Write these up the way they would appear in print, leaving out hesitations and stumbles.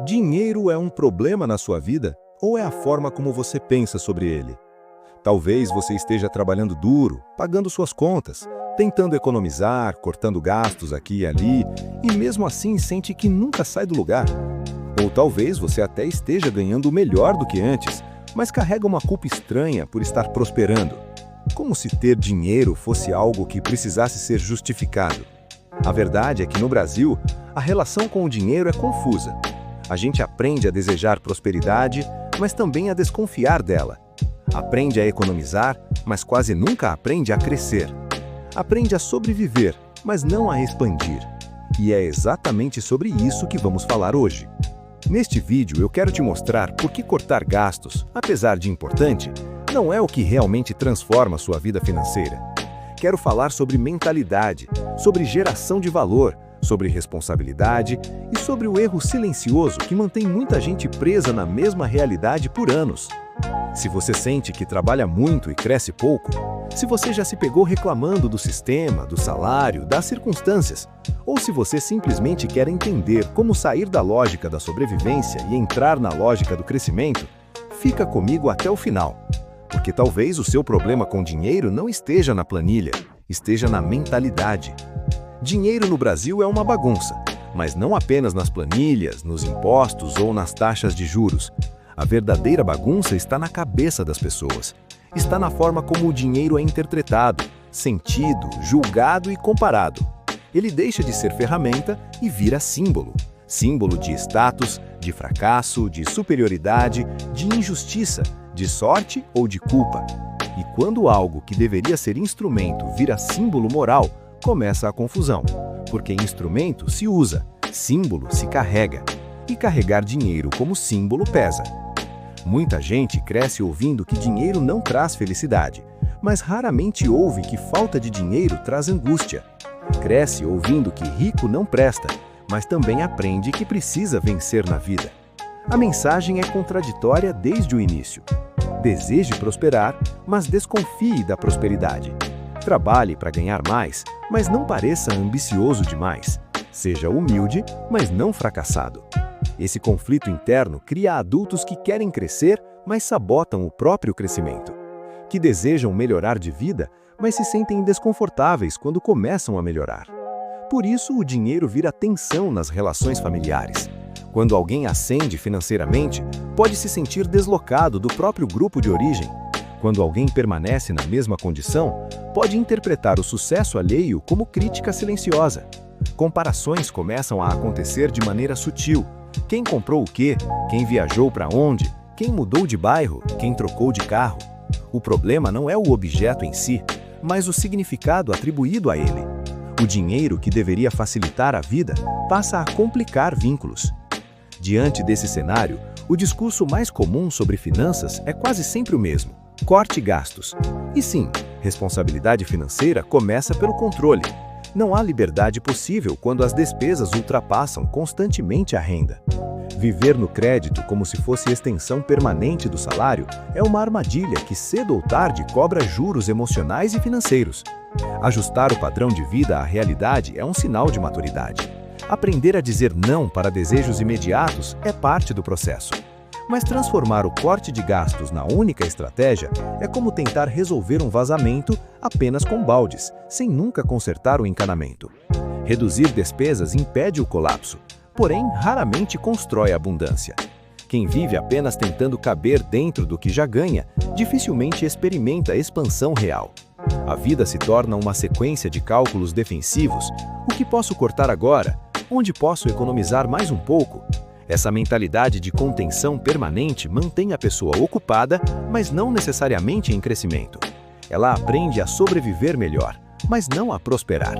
Dinheiro é um problema na sua vida ou é a forma como você pensa sobre ele? Talvez você esteja trabalhando duro, pagando suas contas, tentando economizar, cortando gastos aqui e ali, e mesmo assim sente que nunca sai do lugar. Ou talvez você até esteja ganhando melhor do que antes, mas carrega uma culpa estranha por estar prosperando. Como se ter dinheiro fosse algo que precisasse ser justificado. A verdade é que no Brasil, a relação com o dinheiro é confusa. A gente aprende a desejar prosperidade, mas também a desconfiar dela. Aprende a economizar, mas quase nunca aprende a crescer. Aprende a sobreviver, mas não a expandir. E é exatamente sobre isso que vamos falar hoje. Neste vídeo eu quero te mostrar por que cortar gastos, apesar de importante, não é o que realmente transforma sua vida financeira. Quero falar sobre mentalidade, sobre geração de valor, sobre responsabilidade e sobre o erro silencioso que mantém muita gente presa na mesma realidade por anos. Se você sente que trabalha muito e cresce pouco, se você já se pegou reclamando do sistema, do salário, das circunstâncias, ou se você simplesmente quer entender como sair da lógica da sobrevivência e entrar na lógica do crescimento, fica comigo até o final. Porque talvez o seu problema com dinheiro não esteja na planilha, esteja na mentalidade. Dinheiro no Brasil é uma bagunça, mas não apenas nas planilhas, nos impostos ou nas taxas de juros. A verdadeira bagunça está na cabeça das pessoas. Está na forma como o dinheiro é interpretado, sentido, julgado e comparado. Ele deixa de ser ferramenta e vira símbolo. Símbolo de status, de fracasso, de superioridade, de injustiça, de sorte ou de culpa. E quando algo que deveria ser instrumento vira símbolo moral, começa a confusão. Porque instrumento se usa, símbolo se carrega. E carregar dinheiro como símbolo pesa. Muita gente cresce ouvindo que dinheiro não traz felicidade, mas raramente ouve que falta de dinheiro traz angústia. Cresce ouvindo que rico não presta, mas também aprende que precisa vencer na vida. A mensagem é contraditória desde o início. Deseje prosperar, mas desconfie da prosperidade. Trabalhe para ganhar mais, mas não pareça ambicioso demais. Seja humilde, mas não fracassado. Esse conflito interno cria adultos que querem crescer, mas sabotam o próprio crescimento. Que desejam melhorar de vida, mas se sentem desconfortáveis quando começam a melhorar. Por isso, o dinheiro vira tensão nas relações familiares. Quando alguém ascende financeiramente, pode se sentir deslocado do próprio grupo de origem. Quando alguém permanece na mesma condição, pode interpretar o sucesso alheio como crítica silenciosa. Comparações começam a acontecer de maneira sutil. Quem comprou o quê? Quem viajou para onde? Quem mudou de bairro? Quem trocou de carro? O problema não é o objeto em si, mas o significado atribuído a ele. O dinheiro que deveria facilitar a vida passa a complicar vínculos. Diante desse cenário, o discurso mais comum sobre finanças é quase sempre o mesmo: corte gastos. E sim, responsabilidade financeira começa pelo controle. Não há liberdade possível quando as despesas ultrapassam constantemente a renda. Viver no crédito como se fosse extensão permanente do salário é uma armadilha que cedo ou tarde cobra juros emocionais e financeiros. Ajustar o padrão de vida à realidade é um sinal de maturidade. Aprender a dizer não para desejos imediatos é parte do processo. Mas transformar o corte de gastos na única estratégia é como tentar resolver um vazamento apenas com baldes, sem nunca consertar o encanamento. Reduzir despesas impede o colapso, porém raramente constrói abundância. Quem vive apenas tentando caber dentro do que já ganha, dificilmente experimenta expansão real. A vida se torna uma sequência de cálculos defensivos. O que posso cortar agora? Onde posso economizar mais um pouco? Essa mentalidade de contenção permanente mantém a pessoa ocupada, mas não necessariamente em crescimento. Ela aprende a sobreviver melhor, mas não a prosperar.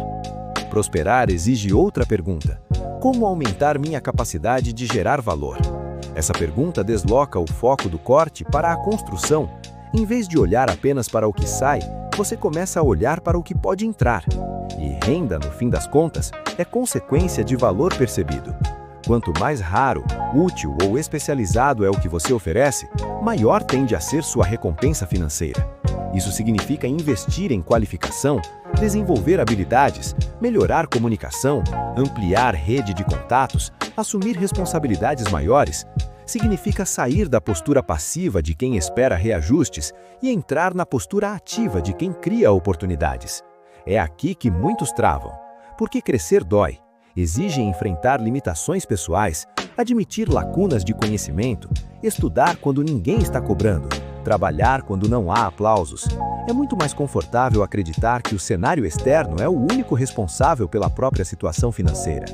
Prosperar exige outra pergunta: como aumentar minha capacidade de gerar valor? Essa pergunta desloca o foco do corte para a construção. Em vez de olhar apenas para o que sai, você começa a olhar para o que pode entrar. E renda, no fim das contas, é consequência de valor percebido. Quanto mais raro, útil ou especializado é o que você oferece, maior tende a ser sua recompensa financeira. Isso significa investir em qualificação, desenvolver habilidades, melhorar comunicação, ampliar rede de contatos, assumir responsabilidades maiores, significa sair da postura passiva de quem espera reajustes e entrar na postura ativa de quem cria oportunidades. É aqui que muitos travam, porque crescer dói, exige enfrentar limitações pessoais, admitir lacunas de conhecimento, estudar quando ninguém está cobrando, trabalhar quando não há aplausos. É muito mais confortável acreditar que o cenário externo é o único responsável pela própria situação financeira.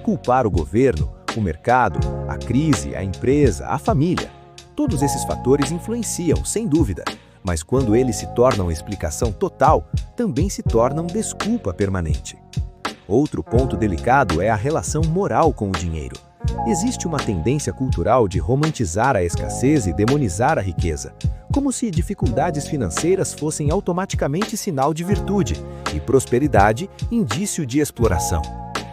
Culpar o governo, o mercado, a crise, a empresa, a família. Todos esses fatores influenciam, sem dúvida, mas quando eles se tornam explicação total, também se tornam desculpa permanente. Outro ponto delicado é a relação moral com o dinheiro. Existe uma tendência cultural de romantizar a escassez e demonizar a riqueza, como se dificuldades financeiras fossem automaticamente sinal de virtude e prosperidade indício de exploração.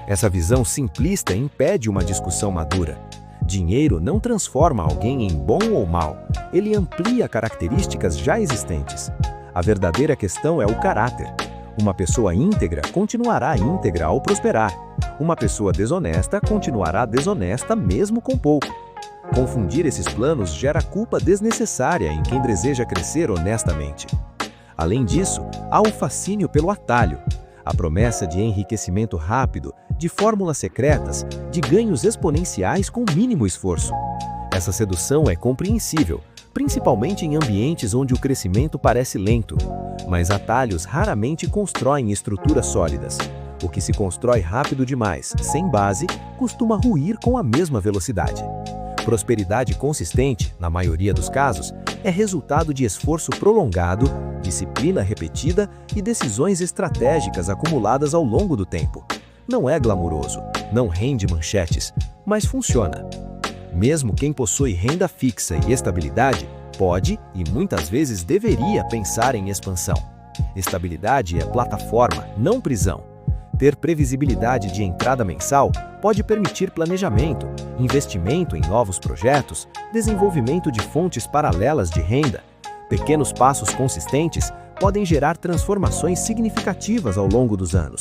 Essa visão simplista impede uma discussão madura. Dinheiro não transforma alguém em bom ou mal, ele amplia características já existentes. A verdadeira questão é o caráter. Uma pessoa íntegra continuará íntegra ao prosperar. Uma pessoa desonesta continuará desonesta mesmo com pouco. Confundir esses planos gera culpa desnecessária em quem deseja crescer honestamente. Além disso, há o fascínio pelo atalho. A promessa de enriquecimento rápido, de fórmulas secretas, de ganhos exponenciais com mínimo esforço. Essa sedução é compreensível, principalmente em ambientes onde o crescimento parece lento, mas atalhos raramente constroem estruturas sólidas. O que se constrói rápido demais, sem base, costuma ruir com a mesma velocidade. Prosperidade consistente, na maioria dos casos, é resultado de esforço prolongado, disciplina repetida e decisões estratégicas acumuladas ao longo do tempo. Não é glamuroso, não rende manchetes, mas funciona. Mesmo quem possui renda fixa e estabilidade, pode e muitas vezes deveria pensar em expansão. Estabilidade é plataforma, não prisão. Ter previsibilidade de entrada mensal pode permitir planejamento, investimento em novos projetos, desenvolvimento de fontes paralelas de renda. Pequenos passos consistentes podem gerar transformações significativas ao longo dos anos.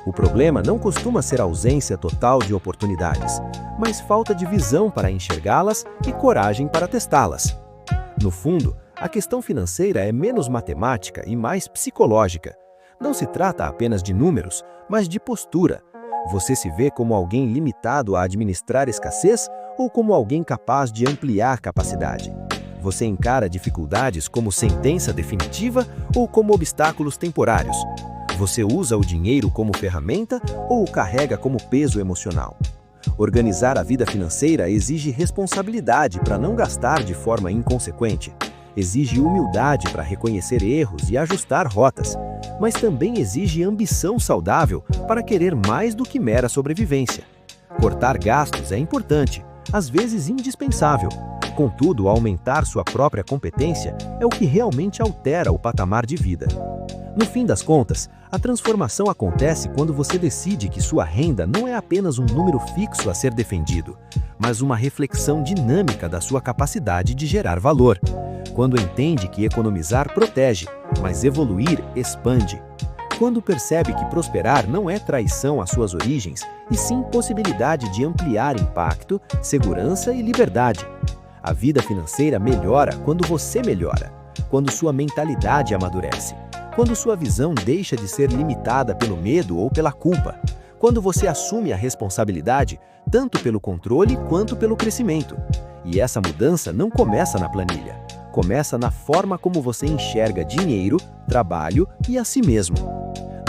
O problema não costuma ser a ausência total de oportunidades, mas falta de visão para enxergá-las e coragem para testá-las. No fundo, a questão financeira é menos matemática e mais psicológica. Não se trata apenas de números, mas de postura. Você se vê como alguém limitado a administrar escassez ou como alguém capaz de ampliar capacidade? Você encara dificuldades como sentença definitiva ou como obstáculos temporários? Você usa o dinheiro como ferramenta ou o carrega como peso emocional? Organizar a vida financeira exige responsabilidade para não gastar de forma inconsequente. Exige humildade para reconhecer erros e ajustar rotas, mas também exige ambição saudável para querer mais do que mera sobrevivência. Cortar gastos é importante, às vezes indispensável. Contudo, aumentar sua própria competência é o que realmente altera o patamar de vida. No fim das contas, a transformação acontece quando você decide que sua renda não é apenas um número fixo a ser defendido, mas uma reflexão dinâmica da sua capacidade de gerar valor. Quando entende que economizar protege, mas evoluir expande. Quando percebe que prosperar não é traição às suas origens, e sim possibilidade de ampliar impacto, segurança e liberdade. A vida financeira melhora quando você melhora, quando sua mentalidade amadurece, quando sua visão deixa de ser limitada pelo medo ou pela culpa, quando você assume a responsabilidade tanto pelo controle quanto pelo crescimento. E essa mudança não começa na planilha, começa na forma como você enxerga dinheiro, trabalho e a si mesmo.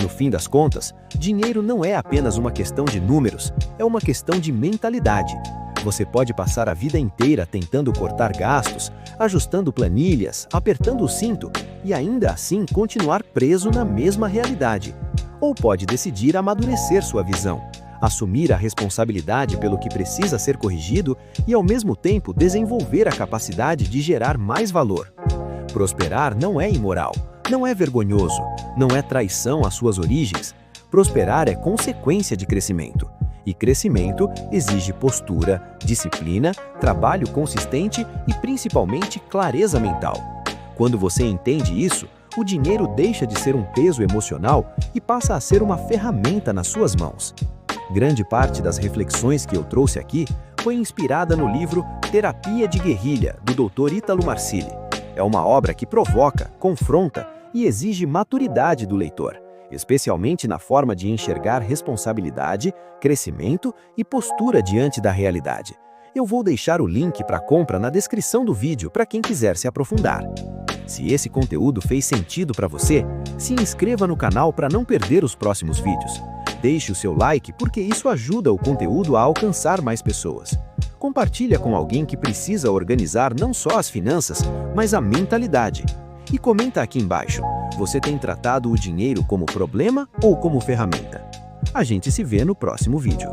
No fim das contas, dinheiro não é apenas uma questão de números, é uma questão de mentalidade. Você pode passar a vida inteira tentando cortar gastos, ajustando planilhas, apertando o cinto e ainda assim continuar preso na mesma realidade. Ou pode decidir amadurecer sua visão, assumir a responsabilidade pelo que precisa ser corrigido e ao mesmo tempo desenvolver a capacidade de gerar mais valor. Prosperar não é imoral, não é vergonhoso, não é traição às suas origens. Prosperar é consequência de crescimento. E crescimento exige postura, disciplina, trabalho consistente e principalmente clareza mental. Quando você entende isso, o dinheiro deixa de ser um peso emocional e passa a ser uma ferramenta nas suas mãos. Grande parte das reflexões que eu trouxe aqui foi inspirada no livro Terapia de Guerrilha, do Dr. Ítalo Marcilli. É uma obra que provoca, confronta e exige maturidade do leitor, especialmente na forma de enxergar responsabilidade, crescimento e postura diante da realidade. Eu vou deixar o link para compra na descrição do vídeo para quem quiser se aprofundar. Se esse conteúdo fez sentido para você, se inscreva no canal para não perder os próximos vídeos. Deixe o seu like porque isso ajuda o conteúdo a alcançar mais pessoas. Compartilha com alguém que precisa organizar não só as finanças, mas a mentalidade. E comenta aqui embaixo, você tem tratado o dinheiro como problema ou como ferramenta? A gente se vê no próximo vídeo.